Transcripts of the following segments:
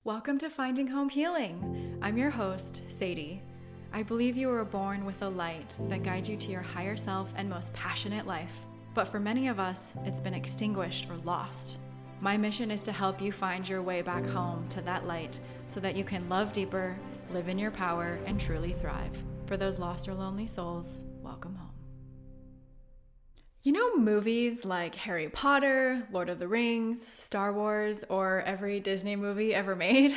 Welcome to Finding Home Healing. I'm your host, Sadie. I believe you were born with a light that guides you to your higher self and most passionate life. But for many of us, it's been extinguished or lost. My mission is to help you find your way back home to that light so that you can love deeper, live in your power, and truly thrive. For those lost or lonely souls, welcome home. You know, movies like Harry Potter, Lord of the Rings, Star Wars, or every Disney movie ever made?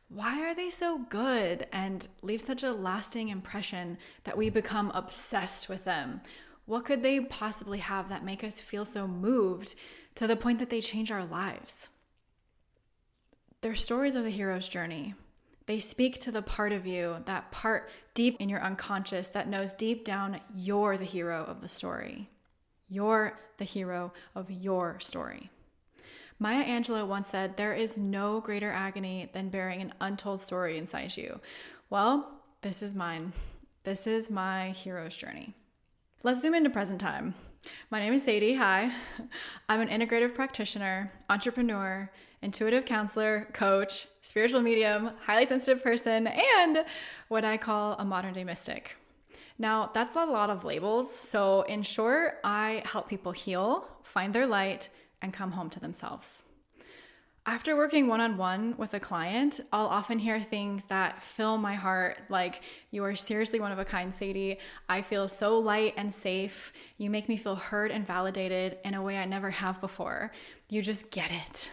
Why are they so good and leave such a lasting impression that we become obsessed with them? What could they possibly have that make us feel so moved to the point that they change our lives? They're stories of the hero's journey. They speak to the part of you, that part deep in your unconscious that knows deep down you're the hero of the story. You're the hero of your story. Maya Angelou once said, "There is no greater agony than bearing an untold story inside you." Well, this is mine. This is my hero's journey. Let's zoom into present time. My name is Sadie. Hi. I'm an integrative practitioner, entrepreneur, intuitive counselor, coach, spiritual medium, highly sensitive person, and what I call a modern day mystic. Now, that's a lot of labels. So in short, I help people heal, find their light, and come home to themselves. After working one-on-one with a client, I'll often hear things that fill my heart, like, "You are seriously one of a kind, Sadie. I feel so light and safe. You make me feel heard and validated in a way I never have before. You just get it."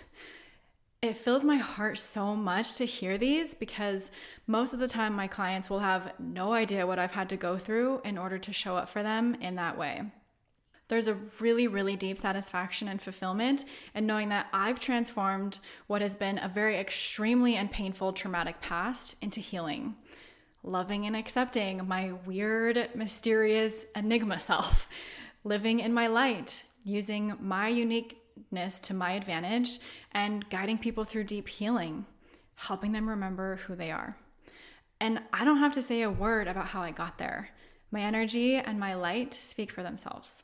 It fills my heart so much to hear these because most of the time my clients will have no idea what I've had to go through in order to show up for them in that way. There's a really, really deep satisfaction and fulfillment in knowing that I've transformed what has been a very extremely and painful traumatic past into healing. Loving and accepting my weird, mysterious enigma self. Living in my light, using my uniqueness to my advantage, and guiding people through deep healing, helping them remember who they are. And I don't have to say a word about how I got there. My energy and my light speak for themselves.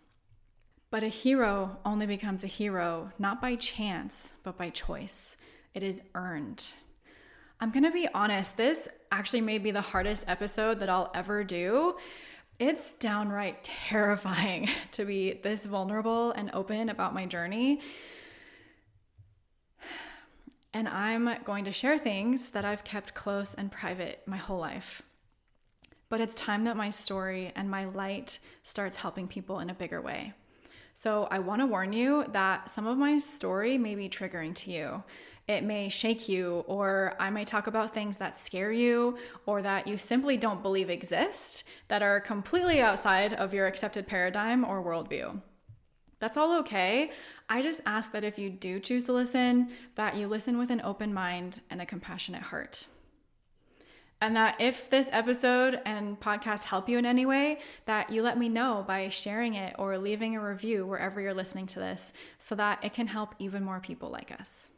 But a hero only becomes a hero, not by chance, but by choice. It is earned. I'm gonna be honest, this actually may be the hardest episode that I'll ever do. It's downright terrifying to be this vulnerable and open about my journey. And I'm going to share things that I've kept close and private my whole life. But it's time that my story and my light starts helping people in a bigger way. So I want to warn you that some of my story may be triggering to you. It may shake you, or I may talk about things that scare you or that you simply don't believe exist, that are completely outside of your accepted paradigm or worldview. That's all okay. I just ask that if you do choose to listen, that you listen with an open mind and a compassionate heart. And that if this episode and podcast help you in any way, that you let me know by sharing it or leaving a review wherever you're listening to this so that it can help even more people like us.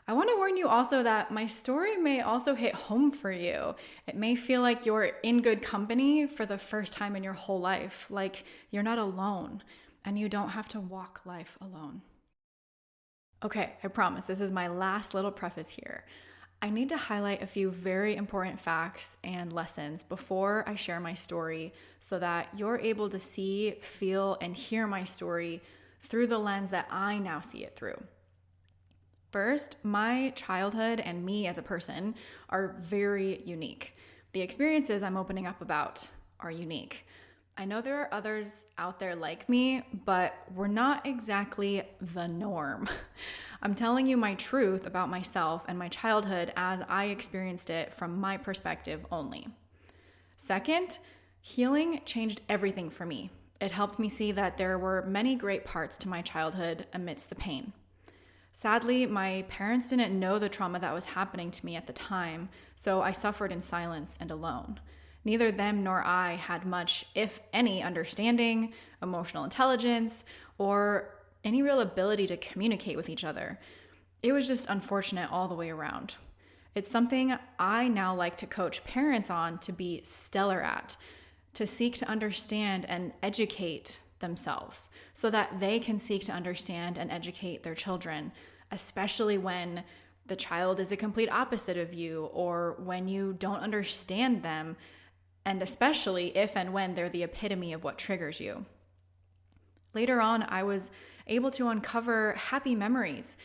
I want to warn you also that my story may also hit home for you. It may feel like you're in good company for the first time in your whole life, like you're not alone and you don't have to walk life alone. Okay, I promise this is my last little preface here. I need to highlight a few very important facts and lessons before I share my story so that you're able to see, feel, and hear my story through the lens that I now see it through. First, my childhood and me as a person are very unique. The experiences I'm opening up about are unique. I know there are others out there like me, but we're not exactly the norm. I'm telling you my truth about myself and my childhood as I experienced it from my perspective only. Second, healing changed everything for me. It helped me see that there were many great parts to my childhood amidst the pain. Sadly, my parents didn't know the trauma that was happening to me at the time, so I suffered in silence and alone. Neither them nor I had much, if any, understanding, emotional intelligence, or any real ability to communicate with each other. It was just unfortunate all the way around. It's something I now like to coach parents on to be stellar at, to seek to understand and educate themselves so that they can seek to understand and educate their children, especially when the child is a complete opposite of you, or when you don't understand them, and especially if and when they're the epitome of what triggers you. Later on, I was able to uncover happy memories,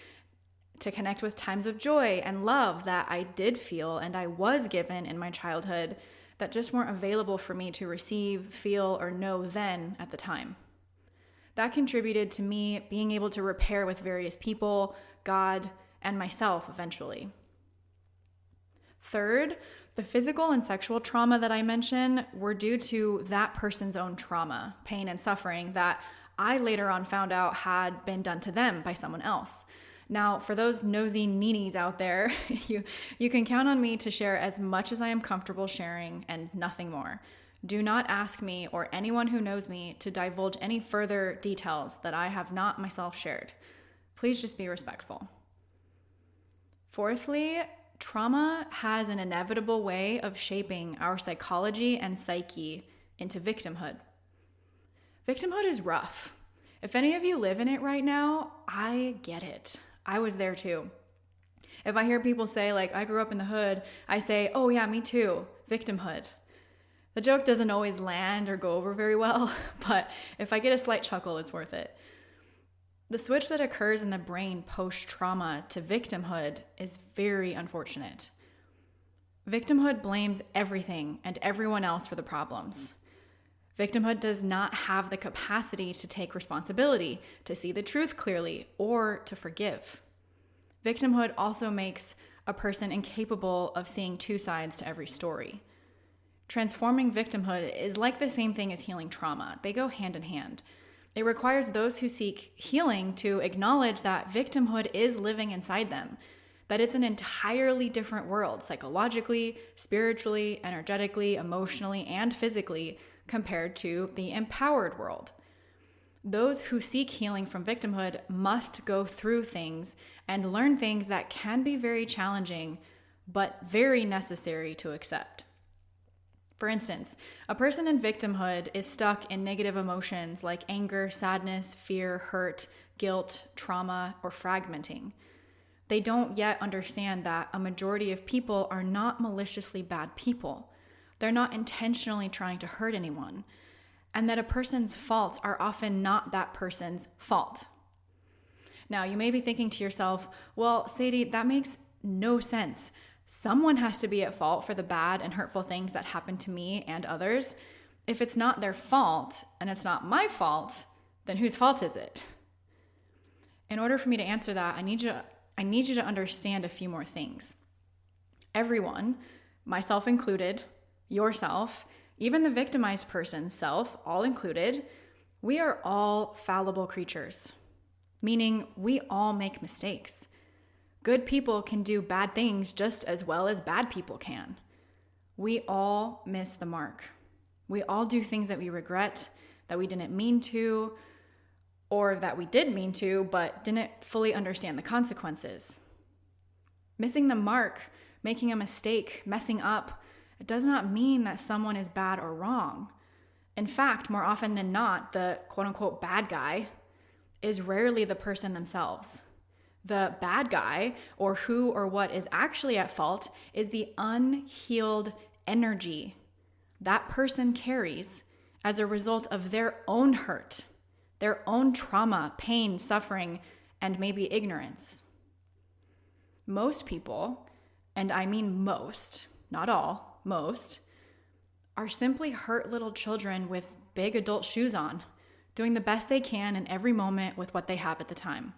to connect with times of joy and love that I did feel and I was given in my childhood that just weren't available for me to receive, feel, or know then at the time. That contributed to me being able to repair with various people, God, and myself eventually. Third, the physical and sexual trauma that I mentioned were due to that person's own trauma, pain, and suffering that I later on found out had been done to them by someone else. Now, for those nosy neenies out there, you can count on me to share as much as I am comfortable sharing and nothing more. Do not ask me or anyone who knows me to divulge any further details that I have not myself shared. Please just be respectful. Fourthly, trauma has an inevitable way of shaping our psychology and psyche into victimhood. Victimhood is rough. If any of you live in it right now, I get it. I was there too. If I hear people say, like, I grew up in the hood, I say, oh yeah, me too, victimhood. The joke doesn't always land or go over very well, but if I get a slight chuckle, it's worth it. The switch that occurs in the brain post-trauma to victimhood is very unfortunate. Victimhood blames everything and everyone else for the problems. Victimhood does not have the capacity to take responsibility, to see the truth clearly, or to forgive. Victimhood also makes a person incapable of seeing two sides to every story. Transforming victimhood is like the same thing as healing trauma. They go hand in hand. It requires those who seek healing to acknowledge that victimhood is living inside them, that it's an entirely different world, psychologically, spiritually, energetically, emotionally, and physically, compared to the empowered world. Those who seek healing from victimhood must go through things and learn things that can be very challenging, but very necessary to accept. For instance, a person in victimhood is stuck in negative emotions like anger, sadness, fear, hurt, guilt, trauma, or fragmenting. They don't yet understand that a majority of people are not maliciously bad people. They're not intentionally trying to hurt anyone, and that a person's faults are often not that person's fault. Now, you may be thinking to yourself, well, Sadie, that makes no sense. Someone has to be at fault for the bad and hurtful things that happen to me and others. If it's not their fault and it's not my fault, then whose fault is it? In order for me to answer that, I need you to understand a few more things. Everyone, myself included, yourself, even the victimized person's self, all included, we are all fallible creatures, meaning we all make mistakes. Good people can do bad things just as well as bad people can. We all miss the mark. We all do things that we regret, that we didn't mean to, or that we did mean to, but didn't fully understand the consequences. Missing the mark, making a mistake, messing up, it does not mean that someone is bad or wrong. In fact, more often than not, the quote-unquote bad guy is rarely the person themselves. The bad guy, or who or what is actually at fault, is the unhealed energy that person carries as a result of their own hurt, their own trauma, pain, suffering, and maybe ignorance. Most people, and I mean most, not all, most, are simply hurt little children with big adult shoes on, doing the best they can in every moment with what they have at the time.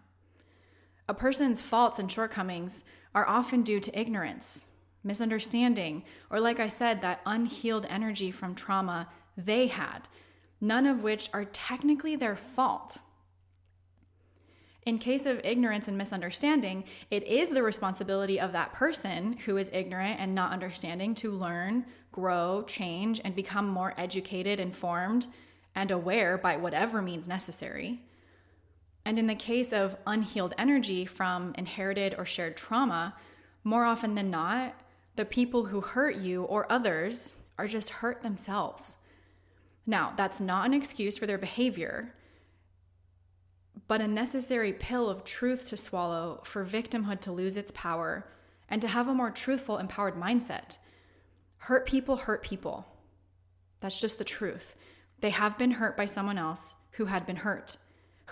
A person's faults and shortcomings are often due to ignorance, misunderstanding, or like I said, that unhealed energy from trauma they had, none of which are technically their fault. In case of ignorance and misunderstanding, it is the responsibility of that person who is ignorant and not understanding to learn, grow, change, and become more educated, informed, and aware by whatever means necessary. And in the case of unhealed energy from inherited or shared trauma, more often than not, the people who hurt you or others are just hurt themselves. Now, that's not an excuse for their behavior, but a necessary pill of truth to swallow for victimhood to lose its power and to have a more truthful, empowered mindset. Hurt people hurt people. That's just the truth. They have been hurt by someone else who had been hurt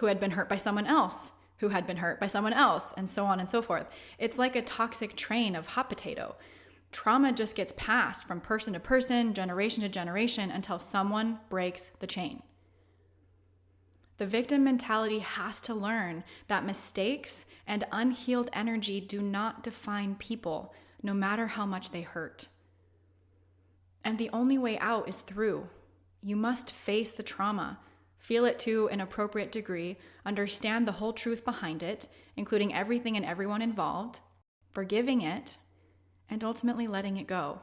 by someone else who had been hurt by someone else, and so on and so forth. It's like a toxic train of hot potato. Trauma just gets passed from person to person, generation to generation, until someone breaks the chain. The victim mentality has to learn that mistakes and unhealed energy do not define people, no matter how much they hurt. And the only way out is through. You must face the trauma, feel it to an appropriate degree, understand the whole truth behind it, including everything and everyone involved, forgiving it, and ultimately letting it go.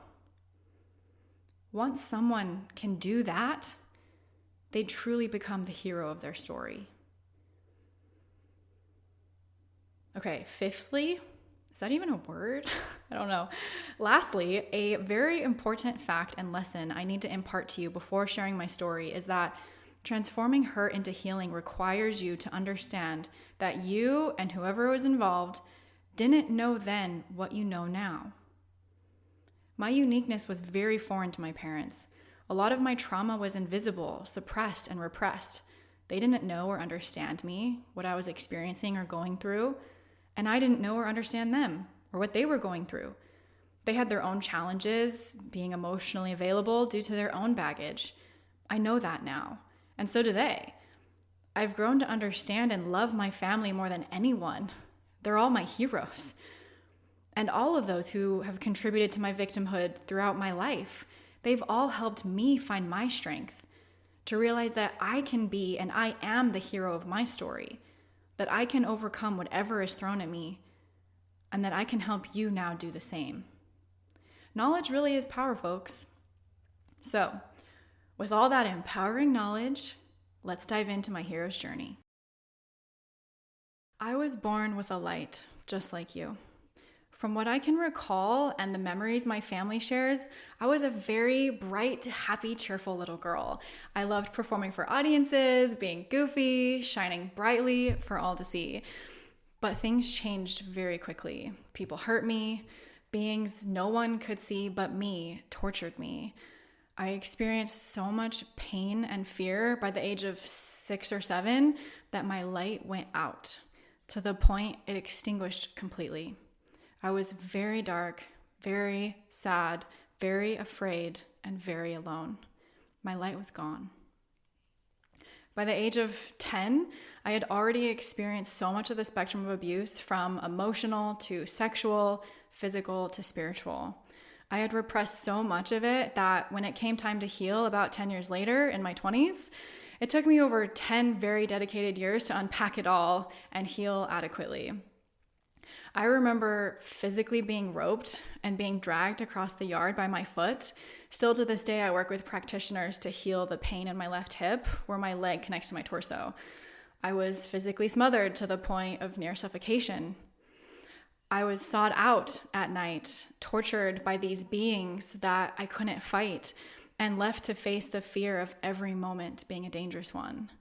Once someone can do that, they truly become the hero of their story. Okay, fifthly, is that even a word? I don't know. Lastly, a very important fact and lesson I need to impart to you before sharing my story is that transforming hurt into healing requires you to understand that you and whoever was involved didn't know then what you know now. My uniqueness was very foreign to my parents. A lot of my trauma was invisible, suppressed, and repressed. They didn't know or understand me, what I was experiencing or going through, and I didn't know or understand them or what they were going through. They had their own challenges, being emotionally available due to their own baggage. I know that now. And so do they. I've grown to understand and love my family more than anyone. They're all my heroes. And all of those who have contributed to my victimhood throughout my life, they've all helped me find my strength, to realize that I can be and I am the hero of my story, that I can overcome whatever is thrown at me, and that I can help you now do the same. Knowledge really is power, folks. So, with all that empowering knowledge, let's dive into my hero's journey. I was born with a light, just like you. From what I can recall and the memories my family shares, I was a very bright, happy, cheerful little girl. I loved performing for audiences, being goofy, shining brightly for all to see. But things changed very quickly. People hurt me. Beings no one could see but me tortured me. I experienced so much pain and fear by the age of 6 or 7 that my light went out to the point it extinguished completely. I was very dark, very sad, very afraid, and very alone. My light was gone. By the age of 10, I had already experienced so much of the spectrum of abuse, from emotional to sexual, physical to spiritual. I had repressed so much of it that when it came time to heal about 10 years later in my 20s, it took me over 10 very dedicated years to unpack it all and heal adequately. I remember physically being roped and being dragged across the yard by my foot. Still to this day, I work with practitioners to heal the pain in my left hip where my leg connects to my torso. I was physically smothered to the point of near suffocation. I was sought out at night, tortured by these beings that I couldn't fight, and left to face the fear of every moment being a dangerous one.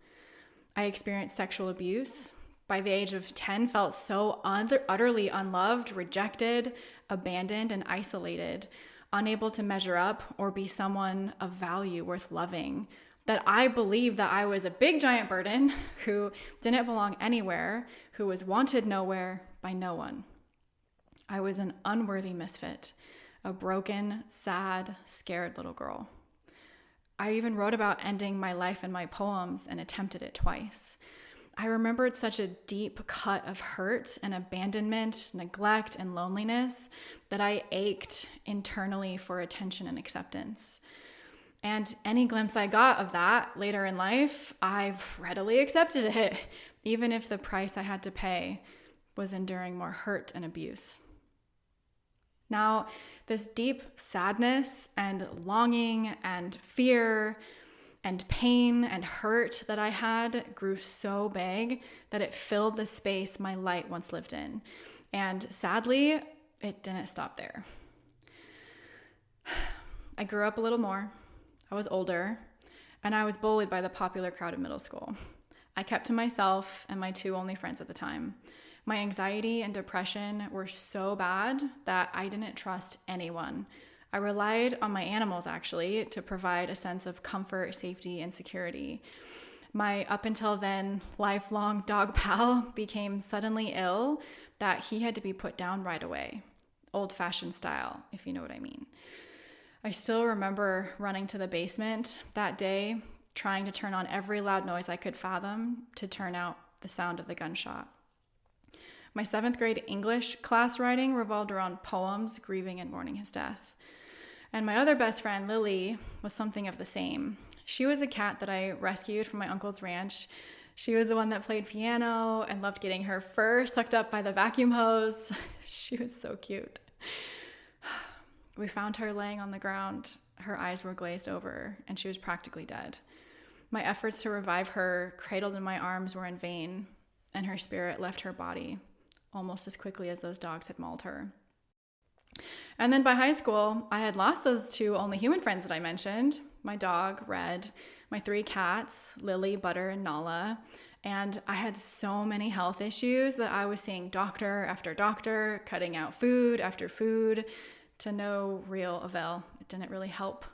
I experienced sexual abuse. By the age of 10, felt so utterly unloved, rejected, abandoned, and isolated, unable to measure up or be someone of value worth loving, that I believed that I was a big giant burden who didn't belong anywhere, who was wanted nowhere by no one. I was an unworthy misfit, a broken, sad, scared little girl. I even wrote about ending my life in my poems and attempted it twice. I remembered such a deep cut of hurt and abandonment, neglect, and loneliness that I ached internally for attention and acceptance. And any glimpse I got of that later in life, I've readily accepted it, even if the price I had to pay was enduring more hurt and abuse. Now, this deep sadness and longing and fear and pain and hurt that I had grew so big that it filled the space my light once lived in. And sadly, it didn't stop there. I grew up a little more. I was older, and I was bullied by the popular crowd in middle school. I kept to myself and my two only friends at the time. My anxiety and depression were so bad that I didn't trust anyone. I relied on my animals, actually, to provide a sense of comfort, safety, and security. My up until then lifelong dog pal became suddenly ill that he had to be put down right away. Old-fashioned style, if you know what I mean. I still remember running to the basement that day, trying to turn on every loud noise I could fathom to turn out the sound of the gunshot. My 7th grade English class writing revolved around poems grieving and mourning his death. And my other best friend, Lily, was something of the same. She was a cat that I rescued from my uncle's ranch. She was the one that played piano and loved getting her fur sucked up by the vacuum hose. She was so cute. We found her laying on the ground. Her eyes were glazed over, and she was practically dead. My efforts to revive her, cradled in my arms, were in vain, and her spirit left her body almost as quickly as those dogs had mauled her. And then by high school, I had lost those two only human friends that I mentioned, my dog, Red, my 3 cats, Lily, Butter, and Nala, and I had so many health issues that I was seeing doctor after doctor, cutting out food after food, to no real avail. It didn't really help.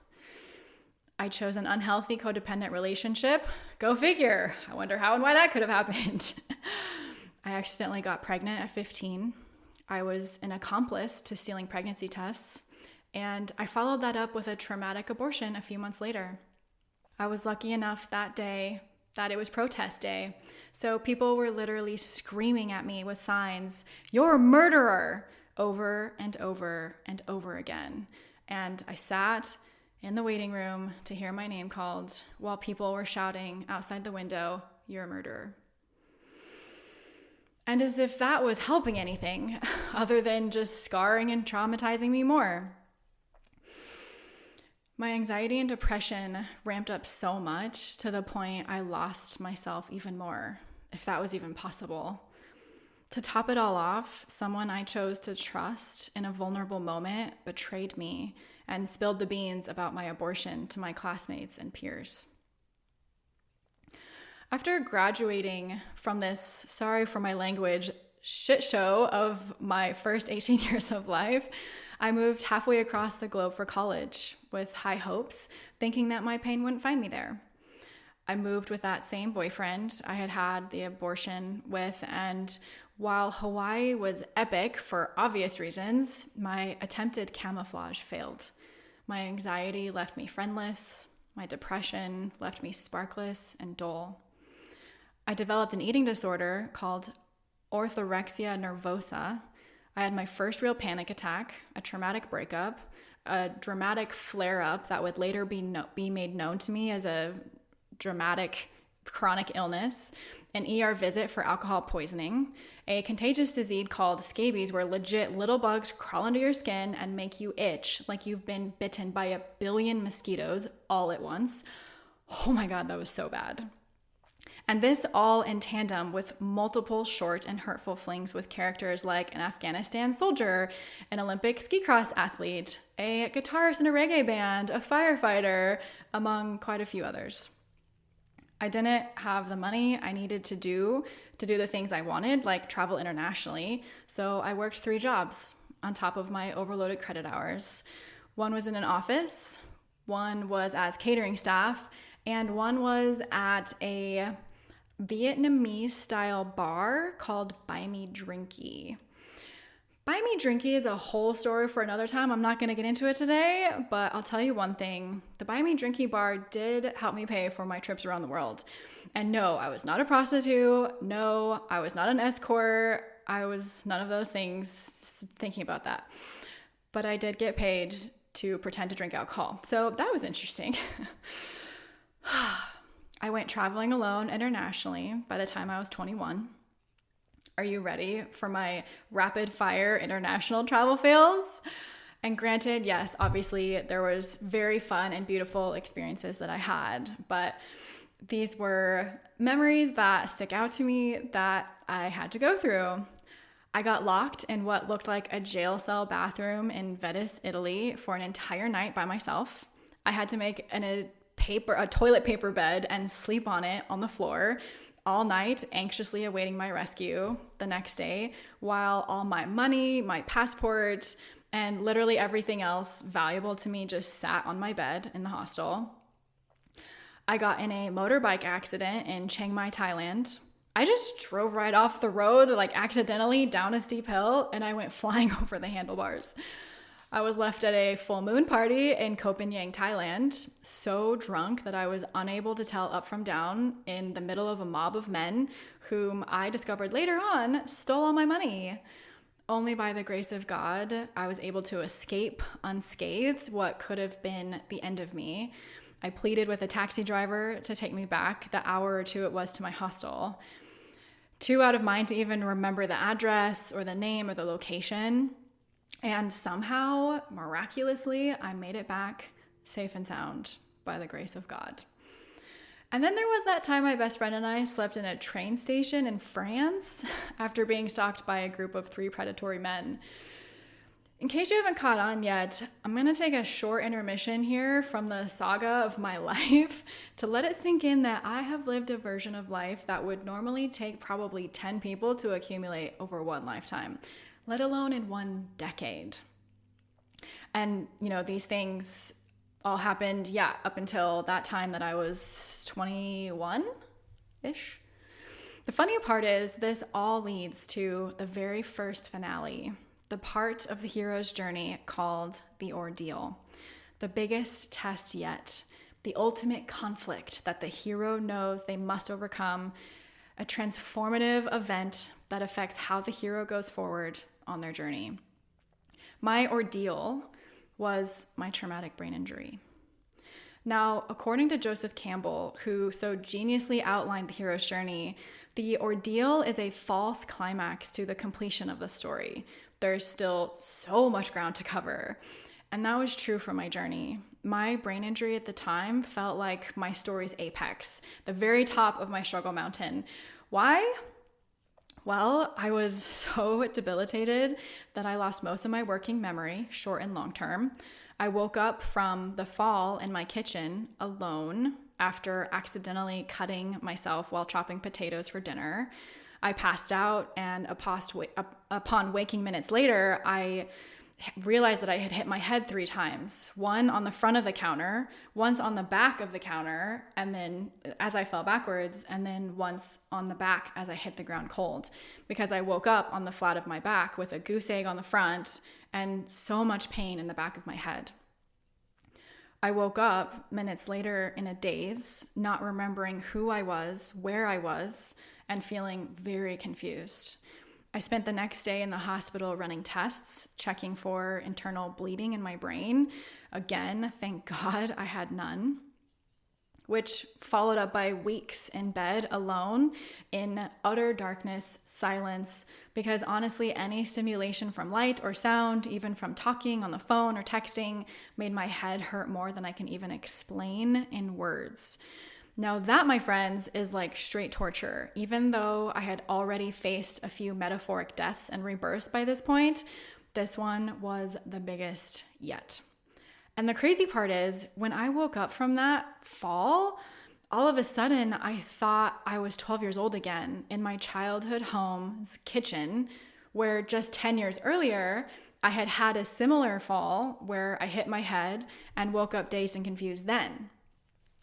I chose an unhealthy codependent relationship. Go figure. I wonder how and why that could have happened. I accidentally got pregnant at 15. I was an accomplice to stealing pregnancy tests, and I followed that up with a traumatic abortion a few months later. I was lucky enough that day that it was protest day, so people were literally screaming at me with signs, "You're a murderer!" over and over and over again. And I sat in the waiting room to hear my name called while people were shouting outside the window, "You're a murderer." And as if that was helping anything other than just scarring and traumatizing me more. My anxiety and depression ramped up so much to the point I lost myself even more, if that was even possible. To top it all off, someone I chose to trust in a vulnerable moment betrayed me and spilled the beans about my abortion to my classmates and peers. After graduating from this, sorry for my language, shit show of my first 18 years of life, I moved halfway across the globe for college with high hopes, thinking that my pain wouldn't find me there. I moved with that same boyfriend I had had the abortion with, and while Hawaii was epic for obvious reasons, my attempted camouflage failed. My anxiety left me friendless. My depression left me sparkless and dull. I developed an eating disorder called orthorexia nervosa. I had my first real panic attack, a traumatic breakup, a dramatic flare-up that would later be made known to me as a dramatic chronic illness, an ER visit for alcohol poisoning, a contagious disease called scabies where legit little bugs crawl under your skin and make you itch like you've been bitten by 1 billion mosquitoes all at once. Oh my God, that was so bad. And this all in tandem with multiple short and hurtful flings with characters like an Afghanistan soldier, an Olympic ski cross athlete, a guitarist in a reggae band, a firefighter, among quite a few others. I didn't have the money I needed to do the things I wanted, like travel internationally, so I worked 3 jobs on top of my overloaded credit hours. One was in an office, one was as catering staff, and one was at a Vietnamese style bar called Buy Me Drinky. Buy Me Drinky is a whole story for another time. I'm not going to get into it today, but I'll tell you one thing. The Buy Me Drinky bar did help me pay for my trips around the world. And no, I was not a prostitute. No, I was not an escort. I was none of those things, thinking about that. But I did get paid to pretend to drink alcohol. So that was interesting. I went traveling alone internationally by the time I was 21. Are you ready for my rapid fire international travel fails? And granted, yes, obviously there was very fun and beautiful experiences that I had, but these were memories that stick out to me that I had to go through. I got locked in what looked like a jail cell bathroom in Venice, Italy for an entire night by myself. I had to make a toilet paper bed and sleep on it on the floor. all night, anxiously awaiting my rescue the next day, while all my money, my passport, and literally everything else valuable to me just sat on my bed in the hostel. I got in a motorbike accident in Chiang Mai, Thailand. I just drove right off the road, like accidentally down a steep hill, and I went flying over the handlebars. I was left at a full moon party in Koh Phangan, Thailand, so drunk that I was unable to tell up from down in the middle of a mob of men whom I discovered later on stole all my money. Only by the grace of God, I was able to escape unscathed what could have been the end of me. I pleaded with a taxi driver to take me back the hour or two it was to my hostel. Too out of mind to even remember the address or the name or the location. And somehow, miraculously, I made it back safe and sound by the grace of God. And then there was that time my best friend and I slept in a train station in France after being stalked by a group of 3 predatory men. In case you haven't caught on yet, I'm going to take a short intermission here from the saga of my life to let it sink in that I have lived a version of life that would normally take probably 10 people to accumulate over one lifetime, let alone in 1 decade. And, these things all happened, up until that time that I was 21-ish. The funny part is this all leads to the very first finale, the part of the hero's journey called the ordeal, the biggest test yet, the ultimate conflict that the hero knows they must overcome, a transformative event that affects how the hero goes forward on their journey. My ordeal was my traumatic brain injury. Now, according to Joseph Campbell, who so geniusly outlined the hero's journey, the ordeal is a false climax to the completion of the story. There's still so much ground to cover. And that was true for my journey. My brain injury at the time felt like my story's apex, the very top of my struggle mountain. Why? Well, I was so debilitated that I lost most of my working memory, short and long term. I woke up from the fall in my kitchen alone after accidentally cutting myself while chopping potatoes for dinner. I passed out, and upon waking minutes later, I realized that I had hit my head 3 times. One on the front of the counter, once on the back of the counter, and then as I fell backwards, and then once on the back as I hit the ground cold, because I woke up on the flat of my back with a goose egg on the front and so much pain in the back of my head. I woke up minutes later in a daze, not remembering who I was, where I was, and feeling very confused. I spent the next day in the hospital running tests, checking for internal bleeding in my brain. Again, thank God I had none, which followed up by weeks in bed alone in utter darkness, silence, because honestly, any stimulation from light or sound, even from talking on the phone or texting, made my head hurt more than I can even explain in words. Now that, my friends, is like straight torture. Even though I had already faced a few metaphoric deaths and rebirths by this point, this one was the biggest yet. And the crazy part is, when I woke up from that fall, all of a sudden I thought I was 12 years old again in my childhood home's kitchen, where just 10 years earlier, I had had a similar fall where I hit my head and woke up dazed and confused then.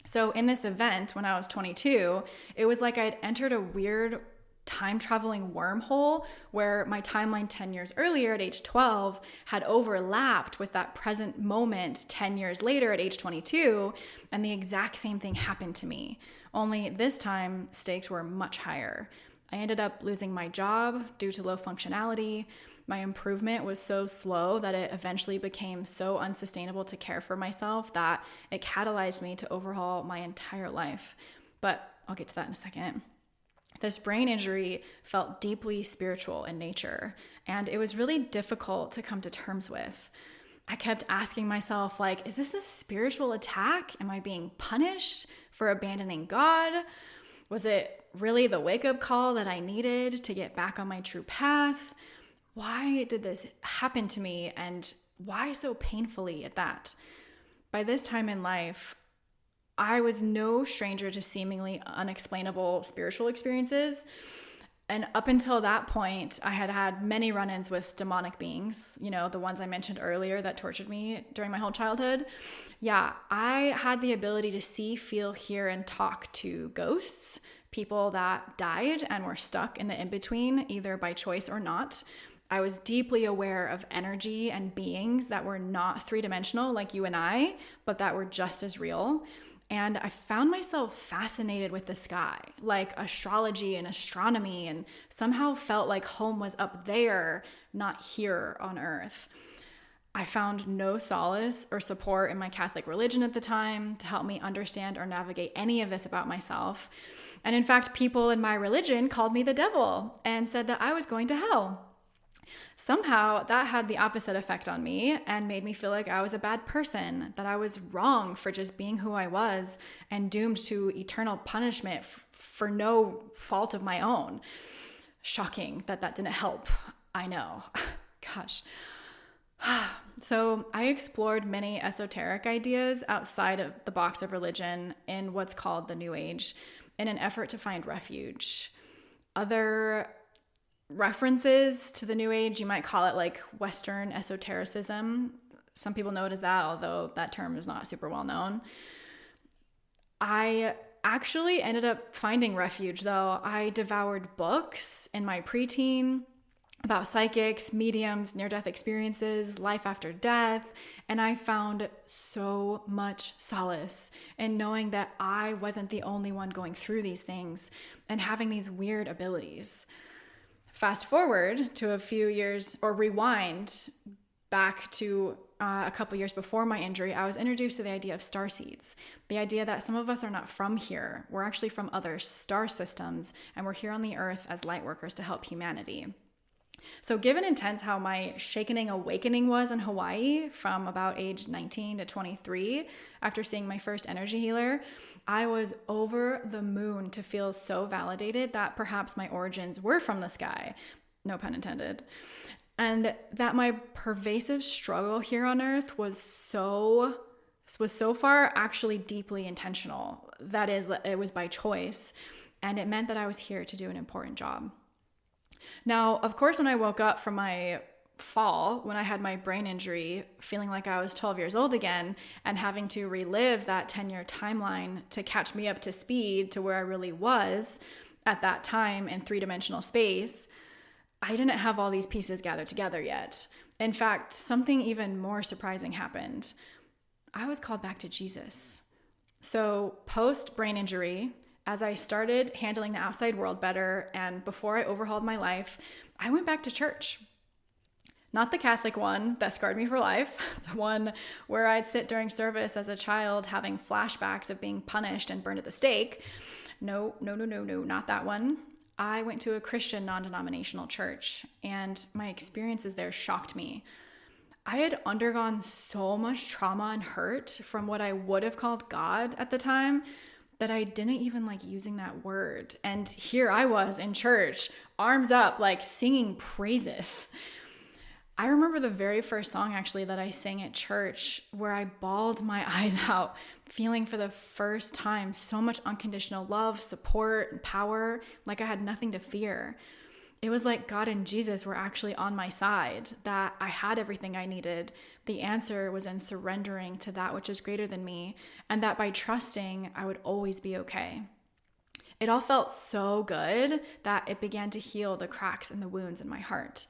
So in this event, when I was 22, it was like I'd entered a weird time-traveling wormhole where my timeline 10 years earlier at age 12 had overlapped with that present moment 10 years later at age 22, and the exact same thing happened to me. Only this time, stakes were much higher. I ended up losing my job due to low functionality. My improvement was so slow that it eventually became so unsustainable to care for myself that it catalyzed me to overhaul my entire life. But I'll get to that in a second. This brain injury felt deeply spiritual in nature, and it was really difficult to come to terms with. I kept asking myself, is this a spiritual attack? Am I being punished for abandoning God? Was it really the wake-up call that I needed to get back on my true path? Why did this happen to me, and why so painfully at that? By this time in life, I was no stranger to seemingly unexplainable spiritual experiences. And up until that point, I had had many run-ins with demonic beings, the ones I mentioned earlier that tortured me during my whole childhood. Yeah, I had the ability to see, feel, hear, and talk to ghosts, people that died and were stuck in the in-between, either by choice or not. I was deeply aware of energy and beings that were not three-dimensional like you and I, but that were just as real. And I found myself fascinated with the sky, like astrology and astronomy, and somehow felt like home was up there, not here on earth. I found no solace or support in my Catholic religion at the time to help me understand or navigate any of this about myself. And in fact, people in my religion called me the devil and said that I was going to hell. Somehow that had the opposite effect on me and made me feel like I was a bad person, that I was wrong for just being who I was and doomed to eternal punishment for no fault of my own. Shocking that didn't help. I know. Gosh. So I explored many esoteric ideas outside of the box of religion in what's called the New Age in an effort to find refuge. Other references to the New Age, you might call it like Western esotericism. Some people know it as that, although that term is not super well known. I actually ended up finding refuge, though. I devoured books in my preteen about psychics, mediums, near-death experiences, life after death, and I found so much solace in knowing that I wasn't the only one going through these things and having these weird abilities. Fast forward to a few years, or rewind back to a couple years before my injury, I was introduced to the idea of starseeds, the idea that some of us are not from here. We're actually from other star systems, and we're here on the earth as light workers to help humanity. So given intense how my shakening awakening was in Hawaii from about age 19 to 23, after seeing my first energy healer, I was over the moon to feel so validated that perhaps my origins were from the sky, no pun intended, and that my pervasive struggle here on earth was so far actually deeply intentional. That is, it was by choice, and it meant that I was here to do an important job. Now, of course, when I woke up from my fall, when I had my brain injury, feeling like I was 12 years old again and having to relive that 10-year timeline to catch me up to speed to where I really was at that time in three-dimensional space, I didn't have all these pieces gathered together yet. In fact, something even more surprising happened. I was called back to Jesus. So post-brain injury, as I started handling the outside world better and before I overhauled my life, I went back to church. Not the Catholic one that scarred me for life, the one where I'd sit during service as a child having flashbacks of being punished and burned at the stake. No, not that one. I went to a Christian non-denominational church, and my experiences there shocked me. I had undergone so much trauma and hurt from what I would have called God at the time that I didn't even like using that word. And here I was in church, arms up, like singing praises. I remember the very first song actually that I sang at church where I bawled my eyes out, feeling for the first time so much unconditional love, support, and power, like I had nothing to fear. It was like God and Jesus were actually on my side, that I had everything I needed. The answer was in surrendering to that which is greater than me, and that by trusting, I would always be okay. It all felt so good that it began to heal the cracks and the wounds in my heart.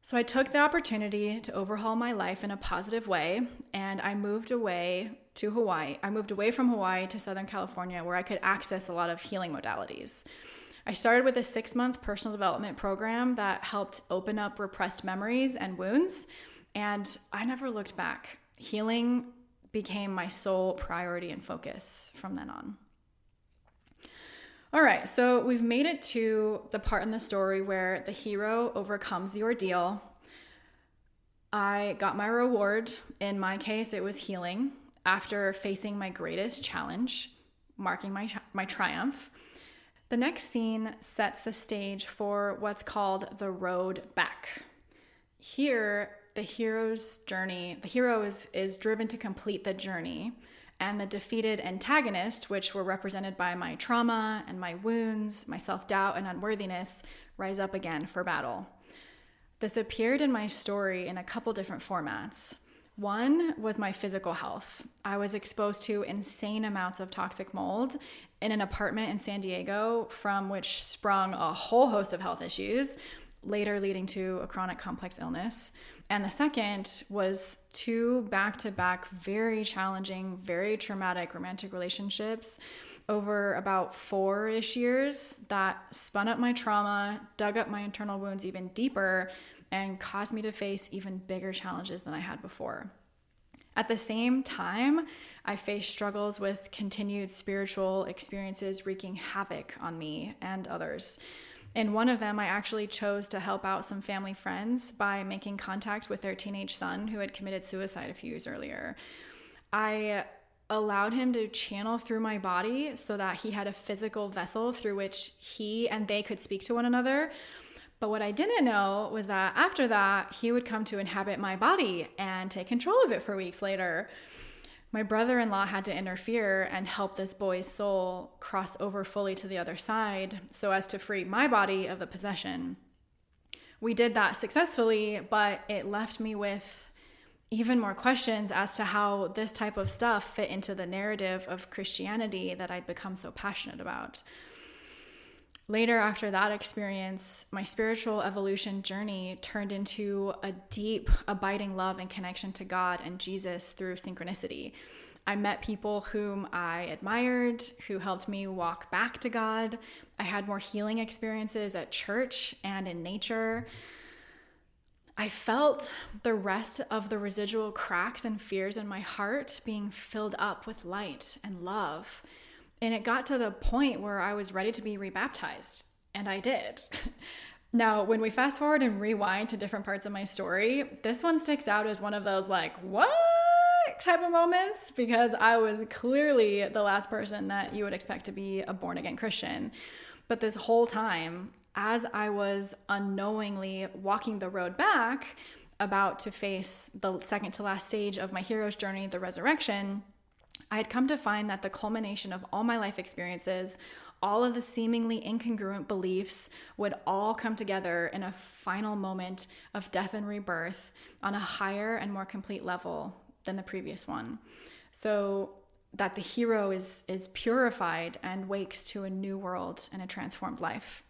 So I took the opportunity to overhaul my life in a positive way, and I moved away to Hawaii. I moved away from Hawaii to Southern California, where I could access a lot of healing modalities. I started with a 6-month personal development program that helped open up repressed memories and wounds, and I never looked back. Healing became my sole priority and focus from then on. All right, so we've made it to the part in the story where the hero overcomes the ordeal. I got my reward. In my case, it was healing after facing my greatest challenge, marking my triumph. The next scene sets the stage for what's called the road back. Here, the hero's journey, the hero is driven to complete the journey and the defeated antagonist, which were represented by my trauma and my wounds, my self-doubt and unworthiness, rise up again for battle. This appeared in my story in a couple different formats. One was my physical health. I was exposed to insane amounts of toxic mold in an apartment in San Diego, from which sprung a whole host of health issues, later leading to a chronic complex illness. And the second was 2 back-to-back very challenging, very traumatic romantic relationships over about 4-ish years that spun up my trauma, dug up my internal wounds even deeper, and caused me to face even bigger challenges than I had before. At the same time, I faced struggles with continued spiritual experiences wreaking havoc on me and others. In one of them, I actually chose to help out some family friends by making contact with their teenage son who had committed suicide a few years earlier. I allowed him to channel through my body so that he had a physical vessel through which he and they could speak to one another. But what I didn't know was that after that, he would come to inhabit my body and take control of it for weeks later. My brother-in-law had to interfere and help this boy's soul cross over fully to the other side so as to free my body of the possession. We did that successfully, but it left me with even more questions as to how this type of stuff fit into the narrative of Christianity that I'd become so passionate about. Later, after that experience, my spiritual evolution journey turned into a deep, abiding love and connection to God and Jesus through synchronicity. I met people whom I admired, who helped me walk back to God. I had more healing experiences at church and in nature. I felt the rest of the residual cracks and fears in my heart being filled up with light and love. And it got to the point where I was ready to be rebaptized, and I did. Now, when we fast forward and rewind to different parts of my story, this one sticks out as one of those like, what type of moments? Because I was clearly the last person that you would expect to be a born-again Christian. But this whole time, as I was unknowingly walking the road back, about to face the second to last stage of my hero's journey, the resurrection, I had come to find that the culmination of all my life experiences, all of the seemingly incongruent beliefs, would all come together in a final moment of death and rebirth on a higher and more complete level than the previous one. So that the hero is purified and wakes to a new world and a transformed life.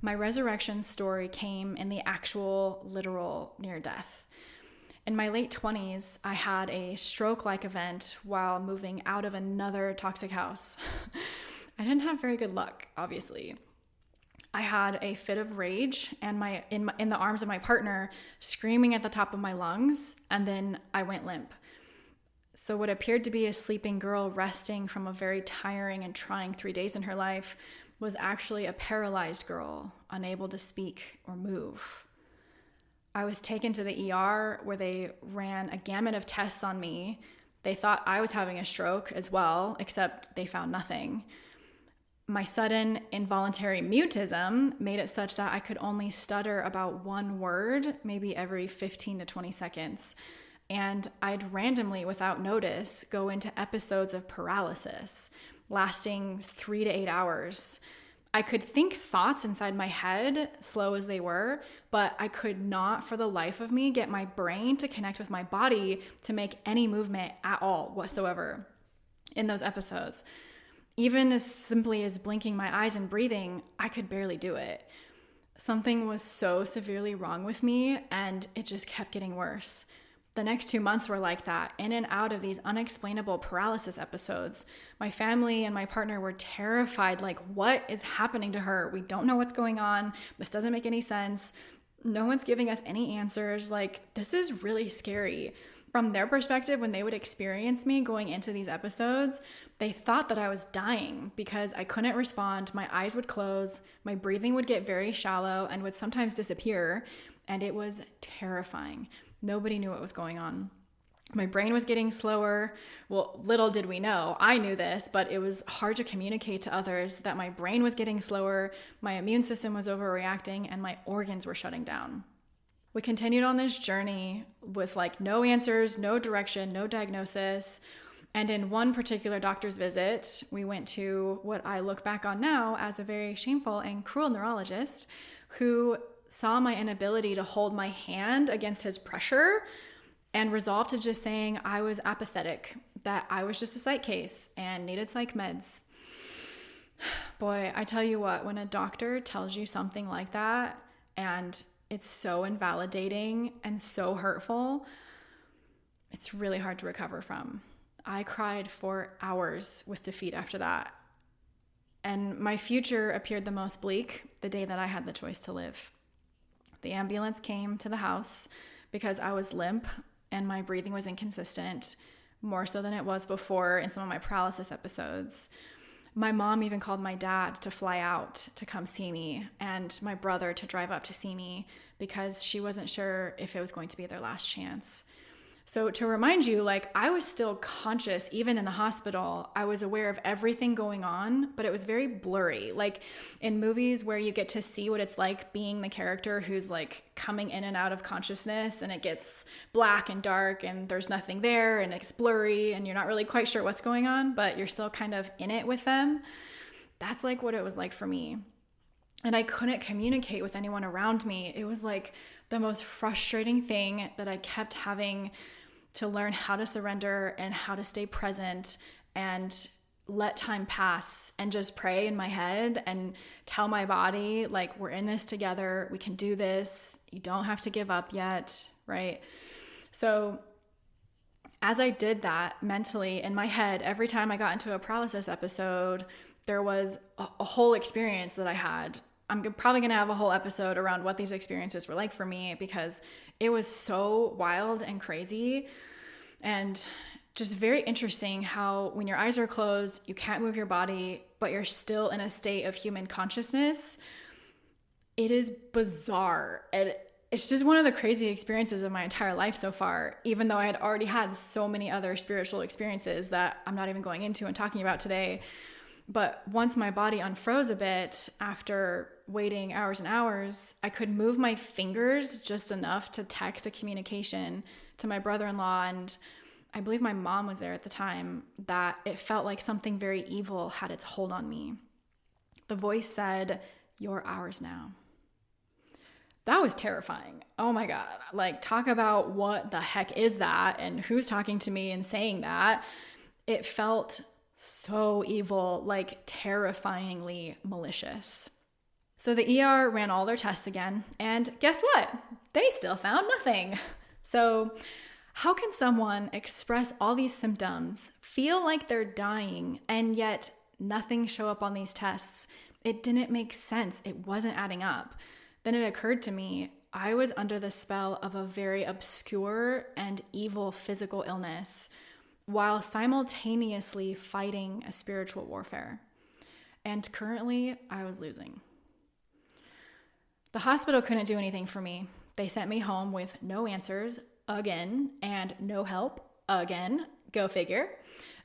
My resurrection story came in the actual, literal near death. In my late 20s, I had a stroke-like event while moving out of another toxic house. I didn't have very good luck, obviously. I had a fit of rage and in the arms of my partner, screaming at the top of my lungs, and then I went limp. So what appeared to be a sleeping girl resting from a very tiring and trying 3 days in her life was actually a paralyzed girl, unable to speak or move. I was taken to the ER where they ran a gamut of tests on me. They thought I was having a stroke as well, except they found nothing. My sudden involuntary mutism made it such that I could only stutter about one word, maybe every 15 to 20 seconds. And I'd randomly, without notice, go into episodes of paralysis, lasting 3 to 8 hours. I could think thoughts inside my head, slow as they were, but I could not for the life of me get my brain to connect with my body to make any movement at all whatsoever in those episodes. Even as simply as blinking my eyes and breathing, I could barely do it. Something was so severely wrong with me, and it just kept getting worse. The next 2 months were like that, in and out of these unexplainable paralysis episodes. My family and my partner were terrified, like, what is happening to her? We don't know what's going on. This doesn't make any sense. No one's giving us any answers. Like, this is really scary. From their perspective, when they would experience me going into these episodes, they thought that I was dying because I couldn't respond. My eyes would close, my breathing would get very shallow and would sometimes disappear, and it was terrifying. Nobody knew what was going on. My brain was getting slower. Well, little did we know. I knew this, but it was hard to communicate to others that my brain was getting slower, my immune system was overreacting, and my organs were shutting down. We continued on this journey with no answers, no direction, no diagnosis. And in one particular doctor's visit, we went to what I look back on now as a very shameful and cruel neurologist who saw my inability to hold my hand against his pressure and resolved to just saying I was apathetic, that I was just a psych case and needed psych meds. Boy, I tell you what, when a doctor tells you something like that and it's so invalidating and so hurtful, it's really hard to recover from. I cried for hours with defeat after that. And my future appeared the most bleak the day that I had the choice to live. The ambulance came to the house because I was limp and my breathing was inconsistent, more so than it was before in some of my paralysis episodes. My mom even called my dad to fly out to come see me and my brother to drive up to see me because she wasn't sure if it was going to be their last chance. So to remind you, like, I was still conscious even in the hospital. I was aware of everything going on, but it was very blurry. Like in movies where you get to see what it's like being the character who's like coming in and out of consciousness and it gets black and dark and there's nothing there and it's blurry and you're not really quite sure what's going on, but you're still kind of in it with them. That's like what it was like for me. And I couldn't communicate with anyone around me. It was like the most frustrating thing that I kept having to learn how to surrender and how to stay present and let time pass and just pray in my head and tell my body, like, we're in this together. We can do this. You don't have to give up yet, right? So as I did that mentally in my head, every time I got into a paralysis episode, there was a whole experience that I had. I'm probably going to have a whole episode around what these experiences were like for me because it was so wild and crazy and just very interesting how when your eyes are closed, you can't move your body, but you're still in a state of human consciousness. It is bizarre. And it's just one of the crazy experiences of my entire life so far, even though I had already had so many other spiritual experiences that I'm not even going into and talking about today. But once my body unfroze a bit after waiting hours and hours, I could move my fingers just enough to text a communication to my brother-in-law, and I believe my mom was there at the time, that it felt like something very evil had its hold on me. The voice said, "You're ours now." That was terrifying. Oh my God. Like, talk about what the heck is that and who's talking to me and saying that. It felt so evil, like terrifyingly malicious. So the ER ran all their tests again, and guess what? They still found nothing. So how can someone express all these symptoms, feel like they're dying, and yet nothing show up on these tests? It didn't make sense. It wasn't adding up. Then it occurred to me, I was under the spell of a very obscure and evil physical illness while simultaneously fighting a spiritual warfare. And currently, I was losing. The hospital couldn't do anything for me. They sent me home with no answers again and no help again. Go figure.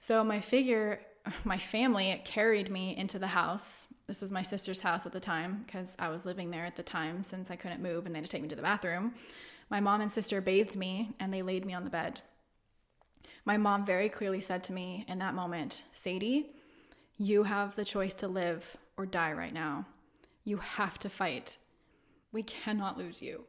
So my family carried me into the house. This was my sister's house at the time because I was living there at the time since I couldn't move and they had to take me to the bathroom. My mom and sister bathed me and they laid me on the bed. My mom very clearly said to me in that moment, "Sadie, you have the choice to live or die right now. You have to fight. We cannot lose you."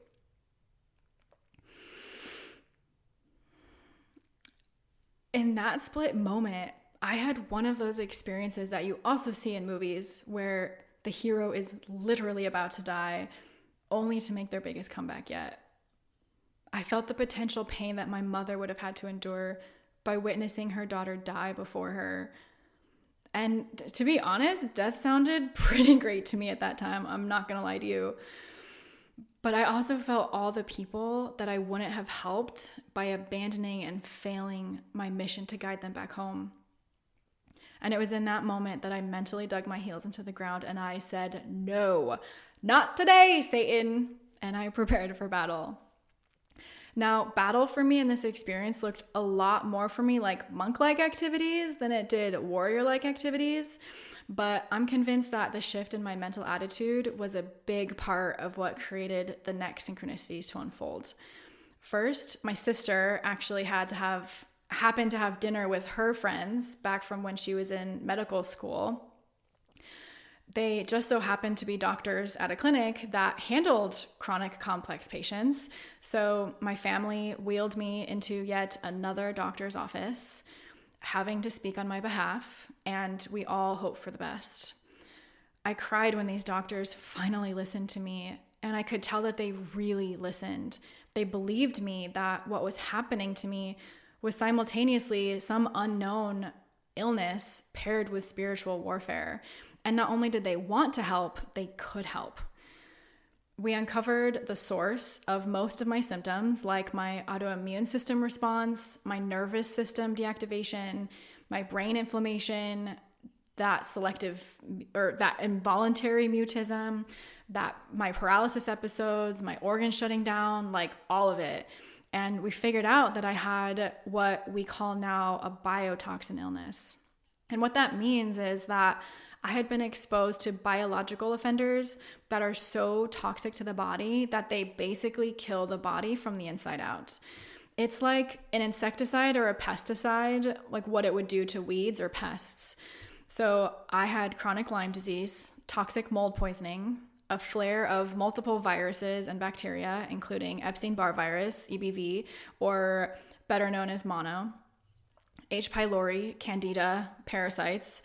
In that split moment, I had one of those experiences that you also see in movies where the hero is literally about to die only to make their biggest comeback yet. I felt the potential pain that my mother would have had to endure by witnessing her daughter die before her. And to be honest, death sounded pretty great to me at that time. I'm not going to lie to you. But I also felt all the people that I wouldn't have helped by abandoning and failing my mission to guide them back home. And it was in that moment that I mentally dug my heels into the ground and I said, "No, not today, Satan." And I prepared for battle. Now, battle for me in this experience looked a lot more for me like monk-like activities than it did warrior-like activities. But I'm convinced that the shift in my mental attitude was a big part of what created the next synchronicities to unfold. First, my sister actually had to have happened to have dinner with her friends back from when she was in medical school. They just so happened to be doctors at a clinic that handled chronic complex patients. So my family wheeled me into yet another doctor's office, having to speak on my behalf, and we all hoped for the best. I cried when these doctors finally listened to me, and I could tell that they really listened. They believed me that what was happening to me was simultaneously some unknown illness paired with spiritual warfare. And not only did they want to help, they could help. We uncovered the source of most of my symptoms, like my autoimmune system response, my nervous system deactivation, my brain inflammation, that involuntary mutism, that my paralysis episodes, my organs shutting down, like all of it. And we figured out that I had what we call now a biotoxin illness. And what that means is that I had been exposed to biological offenders that are so toxic to the body that they basically kill the body from the inside out. It's like an insecticide or a pesticide, like what it would do to weeds or pests. So I had chronic Lyme disease, toxic mold poisoning, a flare of multiple viruses and bacteria, including Epstein-Barr virus, EBV, or better known as mono, H. pylori, candida, parasites,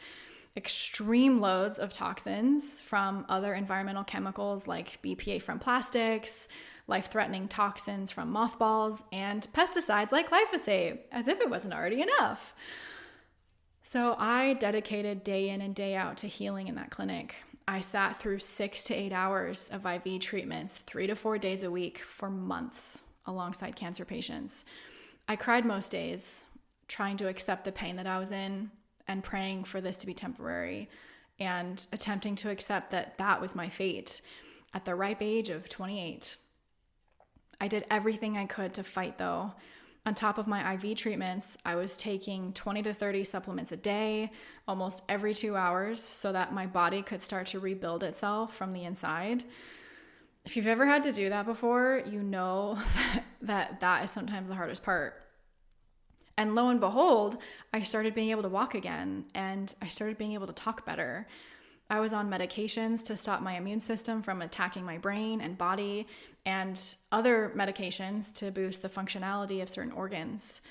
extreme loads of toxins from other environmental chemicals like BPA from plastics, life-threatening toxins from mothballs, and pesticides like glyphosate, as if it wasn't already enough. So I dedicated day in and day out to healing in that clinic. I sat through 6 to 8 hours of IV treatments 3 to 4 days a week for months alongside cancer patients. I cried most days, trying to accept the pain that I was in and praying for this to be temporary and attempting to accept that that was my fate at the ripe age of 28. I did everything I could to fight though. On top of my IV treatments, I was taking 20 to 30 supplements a day, almost every 2 hours, so that my body could start to rebuild itself from the inside. If you've ever had to do that before, you know that is sometimes the hardest part. And lo and behold, I started being able to walk again, and I started being able to talk better. I was on medications to stop my immune system from attacking my brain and body, and other medications to boost the functionality of certain organs.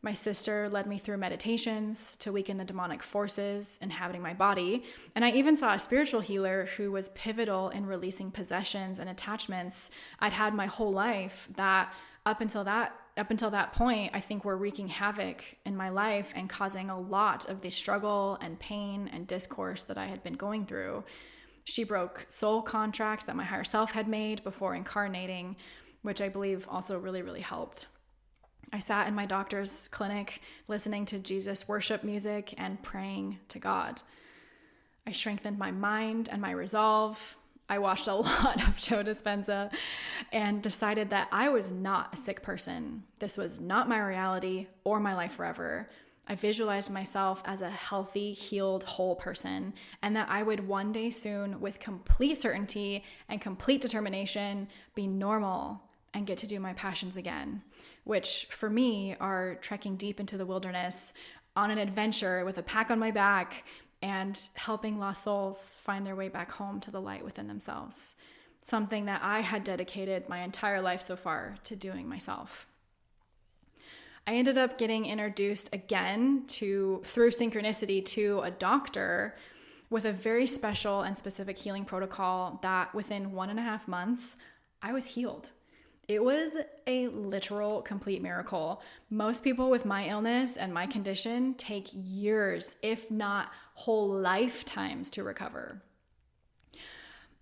My sister led me through meditations to weaken the demonic forces inhabiting my body, and I even saw a spiritual healer who was pivotal in releasing possessions and attachments I'd had my whole life that up until that point, I think were wreaking havoc in my life and causing a lot of the struggle and pain and discourse that I had been going through. She broke soul contracts that my higher self had made before incarnating, which I believe also really, really helped. I sat in my doctor's clinic listening to Jesus worship music and praying to God. I strengthened my mind and my resolve. I watched a lot of Joe Dispenza and decided that I was not a sick person. This was not my reality or my life forever. I visualized myself as a healthy, healed, whole person, and that I would one day soon, with complete certainty and complete determination, be normal and get to do my passions again, which for me are trekking deep into the wilderness on an adventure with a pack on my back and helping lost souls find their way back home to the light within themselves. Something that I had dedicated my entire life so far to doing myself. I ended up getting introduced again through synchronicity to a doctor with a very special and specific healing protocol that within 1.5 months, I was healed. It was a literal complete miracle. Most people with my illness and my condition take years, if not whole lifetimes, to recover.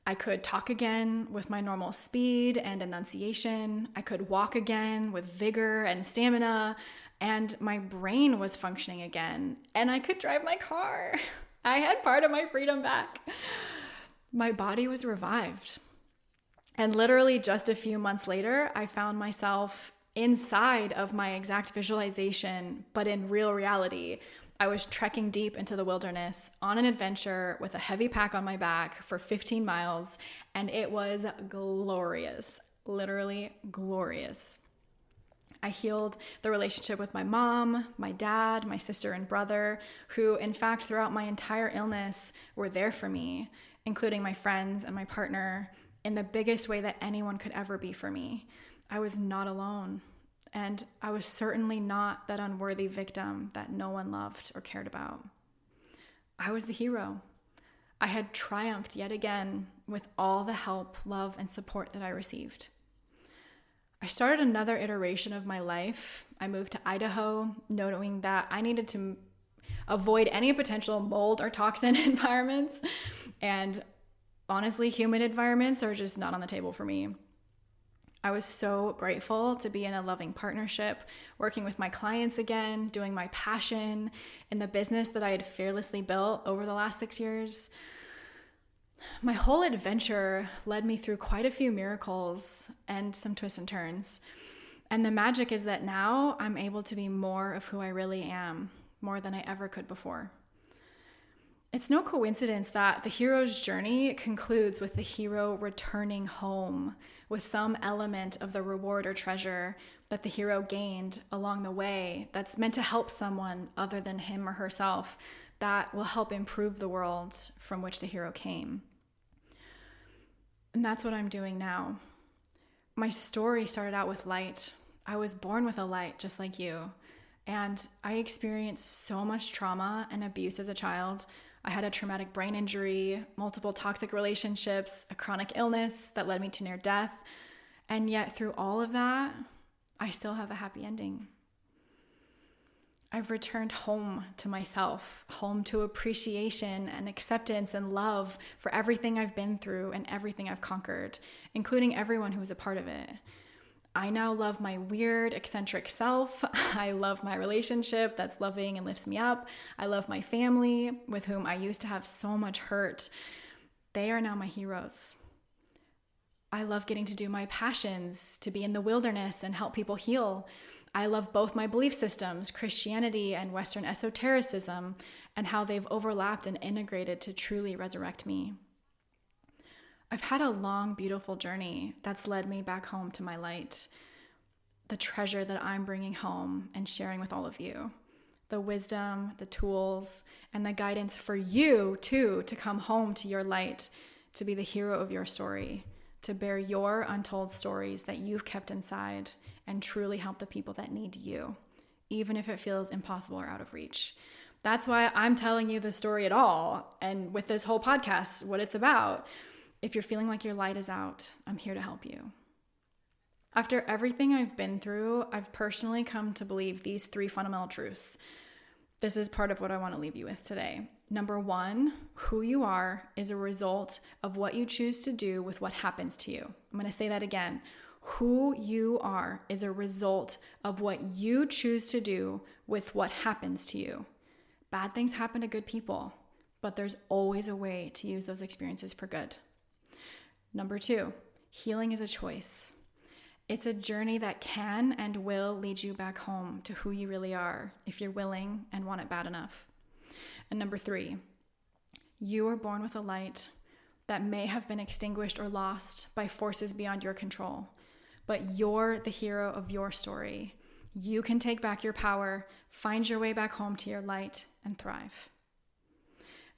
I could talk again with my normal speed and enunciation. I could walk again with vigor and stamina, and my brain was functioning again, and I could drive my car. I had part of my freedom back. My body was revived. And literally just a few months later, I found myself inside of my exact visualization, but in real reality. I was trekking deep into the wilderness on an adventure with a heavy pack on my back for 15 miles, and it was glorious, literally glorious. I healed the relationship with my mom, my dad, my sister and brother, who in fact throughout my entire illness were there for me, including my friends and my partner, in the biggest way that anyone could ever be for me. I was not alone. And I was certainly not that unworthy victim that no one loved or cared about. I was the hero. I had triumphed yet again with all the help, love, and support that I received. I started another iteration of my life. I moved to Idaho, knowing that I needed to avoid any potential mold or toxin environments. And honestly, humid environments are just not on the table for me. I was so grateful to be in a loving partnership, working with my clients again, doing my passion in the business that I had fearlessly built over the last 6 years. My whole adventure led me through quite a few miracles and some twists and turns. And the magic is that now I'm able to be more of who I really am, more than I ever could before. It's no coincidence that the hero's journey concludes with the hero returning home with some element of the reward or treasure that the hero gained along the way that's meant to help someone other than him or herself, that will help improve the world from which the hero came. And that's what I'm doing now. My story started out with light. I was born with a light just like you. And I experienced so much trauma and abuse as a child. I had a traumatic brain injury, multiple toxic relationships, a chronic illness that led me to near death. And yet through all of that, I still have a happy ending. I've returned home to myself, home to appreciation and acceptance and love for everything I've been through and everything I've conquered, including everyone who was a part of it. I now love my weird, eccentric self. I love my relationship that's loving and lifts me up. I love my family with whom I used to have so much hurt. They are now my heroes. I love getting to do my passions, to be in the wilderness and help people heal. I love both my belief systems, Christianity and Western esotericism, and how they've overlapped and integrated to truly resurrect me. I've had a long, beautiful journey that's led me back home to my light, the treasure that I'm bringing home and sharing with all of you, the wisdom, the tools, and the guidance for you too to come home to your light, to be the hero of your story, to bear your untold stories that you've kept inside and truly help the people that need you, even if it feels impossible or out of reach. That's why I'm telling you the story at all, and with this whole podcast, what it's about. If you're feeling like your light is out, I'm here to help you. After everything I've been through, I've personally come to believe these 3 fundamental truths. This is part of what I want to leave you with today. Number 1, who you are is a result of what you choose to do with what happens to you. I'm going to say that again. Who you are is a result of what you choose to do with what happens to you. Bad things happen to good people, but there's always a way to use those experiences for good. Number 2, healing is a choice. It's a journey that can and will lead you back home to who you really are if you're willing and want it bad enough. And number 3, you were born with a light that may have been extinguished or lost by forces beyond your control, but you're the hero of your story. You can take back your power, find your way back home to your light, and thrive.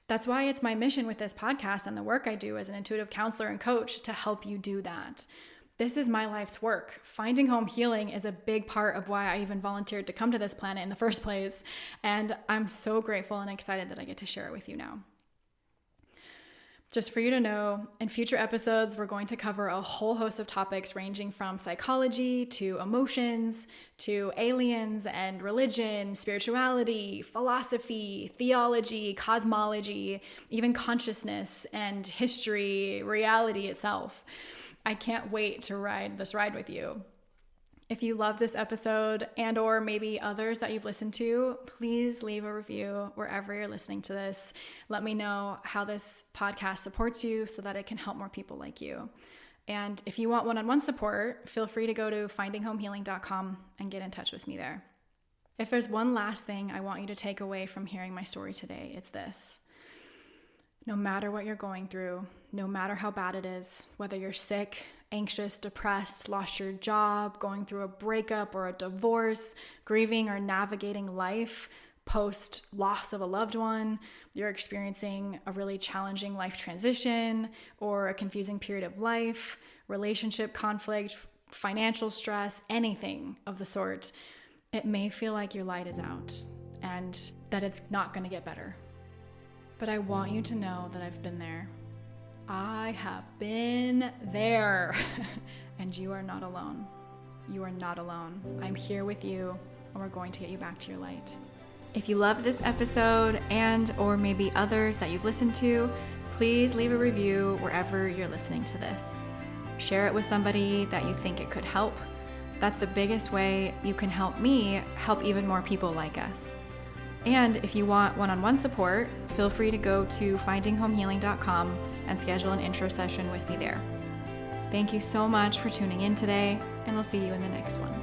That's why it's my mission with this podcast and the work I do as an intuitive counselor and coach to help you do that. This is my life's work. Finding home healing is a big part of why I even volunteered to come to this planet in the first place. And I'm so grateful and excited that I get to share it with you now. Just for you to know, in future episodes, we're going to cover a whole host of topics ranging from psychology to emotions to aliens and religion, spirituality, philosophy, theology, cosmology, even consciousness and history, reality itself. I can't wait to ride this ride with you. If you love this episode and or maybe others that you've listened to, please leave a review wherever you're listening to this. Let me know how this podcast supports you so that it can help more people like you. And if you want one-on-one support, feel free to go to findinghomehealing.com and get in touch with me there. If there's one last thing I want you to take away from hearing my story today, it's this. No matter what you're going through, no matter how bad it is, whether you're sick, anxious, depressed, lost your job, going through a breakup or a divorce, grieving or navigating life post loss of a loved one, you're experiencing a really challenging life transition or a confusing period of life, relationship conflict, financial stress, anything of the sort, it may feel like your light is out and that it's not going to get better. But I want you to know that I've been there. I have been there. And you are not alone. You are not alone. I'm here with you, and we're going to get you back to your light. If you love this episode and or maybe others that you've listened to, please leave a review wherever you're listening to this. Share it with somebody that you think it could help. That's the biggest way you can help me help even more people like us. And if you want one-on-one support, feel free to go to findinghomehealing.com and schedule an intro session with me there. Thank you so much for tuning in today, and we'll see you in the next one.